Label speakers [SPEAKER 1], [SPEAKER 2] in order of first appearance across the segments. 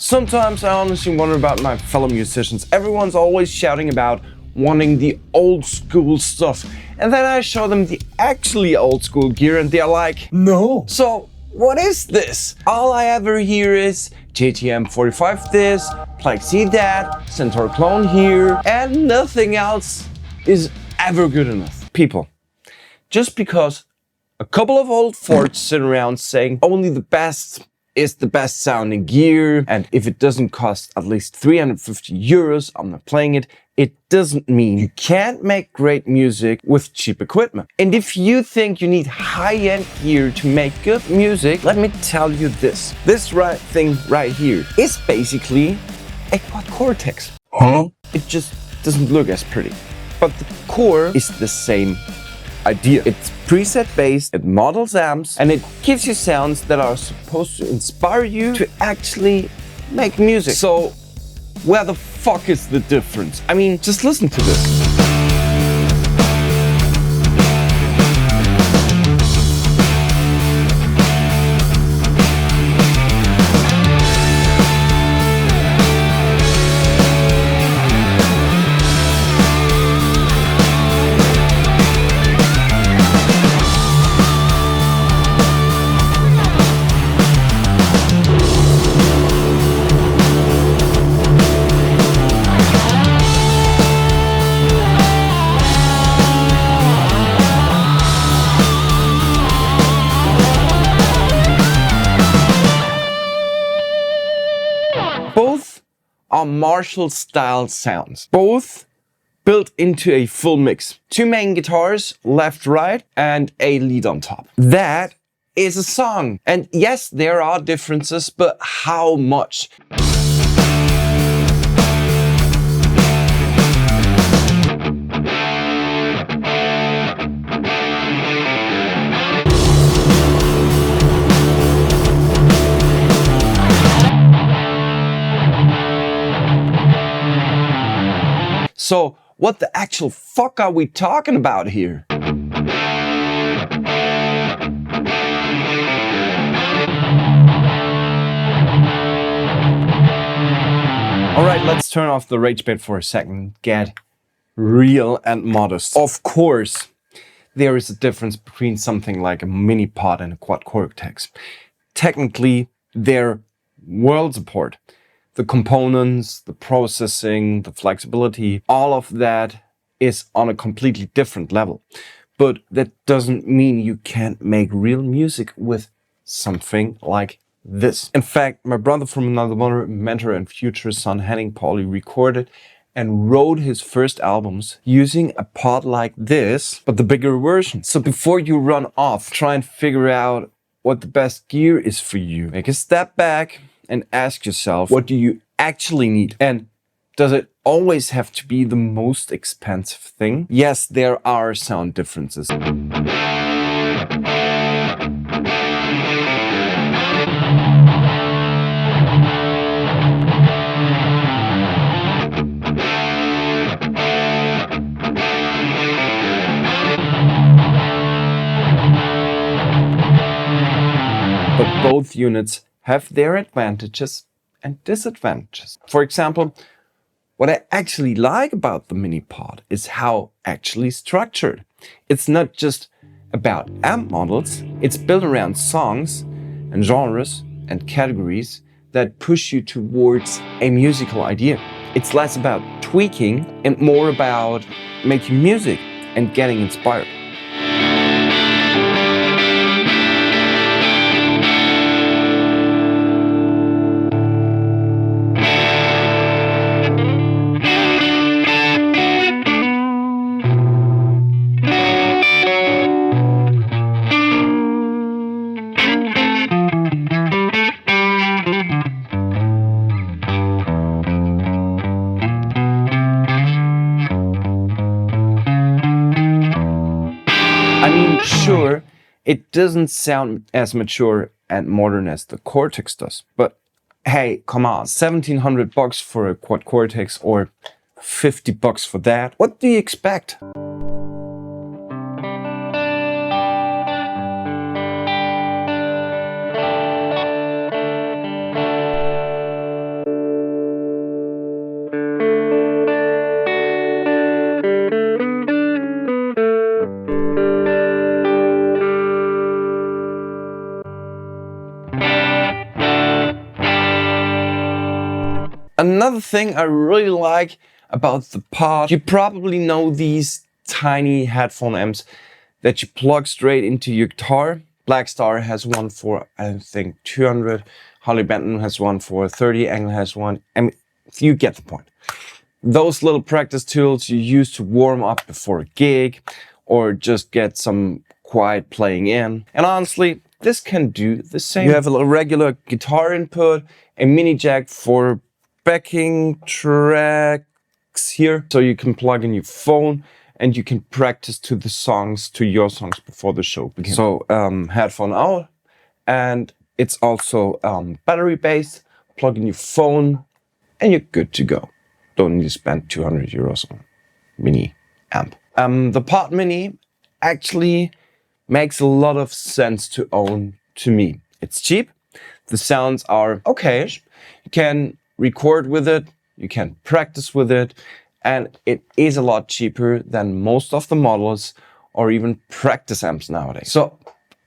[SPEAKER 1] Sometimes I honestly wonder about my fellow musicians. Everyone's always shouting about wanting the old school stuff. And then I show them the actually old school gear and they're like, no. So what is this? All I ever hear is JTM 45 this, Plexi that, Centaur clone here, and nothing else is ever good enough. People, just because a couple of old forts sit around saying only the best is the best sounding gear, and if it doesn't cost at least 350 euros, I'm not playing it, it doesn't mean you can't make great music with cheap equipment. And if you think you need high-end gear to make good music, let me tell you this. This thing right here is basically a QuadCortex. Huh? It just doesn't look as pretty. But the core is the same idea. It's preset based, it models amps, and it gives you sounds that are supposed to inspire you to actually make music. So where the fuck is the difference? I mean, just listen to this. Both are Marshall-style sounds, both built into a full mix. Two main guitars, left, right, and a lead on top. That is a song. And yes, there are differences, but how much? So what the actual fuck are we talking about here? Alright, let's turn off the rage bait for a second. Get real and modest. Of course, there is a difference between something like a mini pod and a QuadCortex. Technically, they're worlds apart. The components, the processing, the flexibility, all of that is on a completely different level. But that doesn't mean you can't make real music with something like this. In fact, my brother from another mother, mentor and future son Henning Pauli recorded and wrote his first albums using a pod like this, but the bigger version. So before you run off, try and figure out what the best gear is for you. Make a step back and ask yourself, what do you actually need? And does it always have to be the most expensive thing? Yes, there are sound differences. But both units have their advantages and disadvantages. For example, what I actually like about the mini pod is how actually structured. It's not just about amp models, it's built around songs and genres and categories that push you towards a musical idea. It's less about tweaking and more about making music and getting inspired. I mean, sure, it doesn't sound as mature and modern as the Cortex does, but hey, come on, 1700 bucks for a QuadCortex or 50 bucks for that? What do you expect? Another thing I really like about the Pod, you probably know these tiny headphone amps that you plug straight into your guitar. Black Star has one for, I think, 200. Holly Benton has one for 30. Angle has one. I mean, you get the point. Those little practice tools you use to warm up before a gig or just get some quiet playing in. And honestly, this can do the same. You have a regular guitar input, a mini jack for backing tracks here, so you can plug in your phone and you can practice to your songs before the show begins. So headphone out, and it's also battery based. Plug in your phone and you're good to go. Don't need to spend 200 euros on mini amp. The Pod Mini actually makes a lot of sense to own to me. It's cheap, the sounds are okay-ish, you can record with it, you can practice with it, and it is a lot cheaper than most of the models or even practice amps nowadays. So,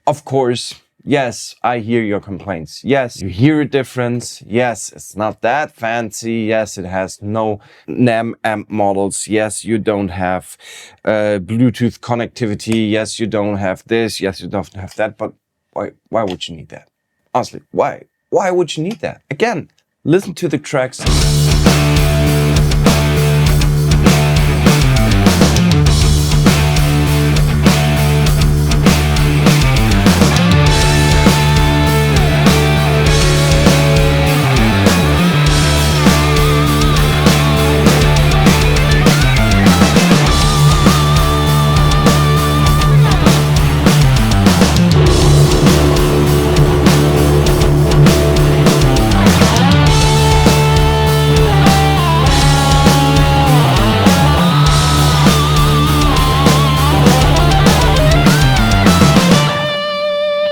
[SPEAKER 1] of course, yes, I hear your complaints. Yes, you hear a difference. Yes, it's not that fancy. Yes, it has no NAM amp models. Yes, you don't have Bluetooth connectivity. Yes, you don't have this. Yes, you don't have that. But why would you need that? Honestly, why? Why would you need that? Again, listen to the tracks.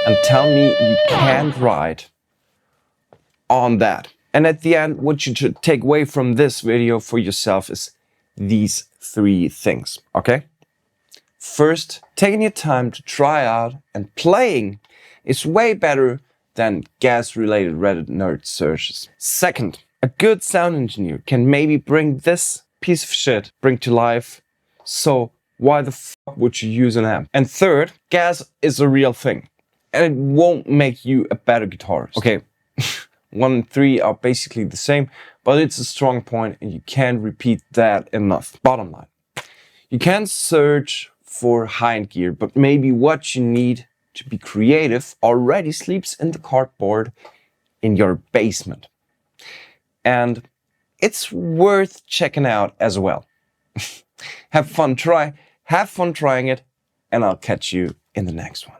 [SPEAKER 1] And tell me you can't write on that. And at the end, what you should take away from this video for yourself is these 3 things, okay? First, taking your time to try out and playing is way better than gas-related Reddit nerd searches. Second, a good sound engineer can maybe bring this piece of shit to life, so why the fuck would you use an amp? And third, gas is a real thing. And it won't make you a better guitarist. Okay, 1 and 3 are basically the same, but it's a strong point and you can't repeat that enough. Bottom line, you can search for high-end gear, but maybe what you need to be creative already sleeps in the cardboard in your basement. And it's worth checking out as well. Have fun trying it, and I'll catch you in the next one.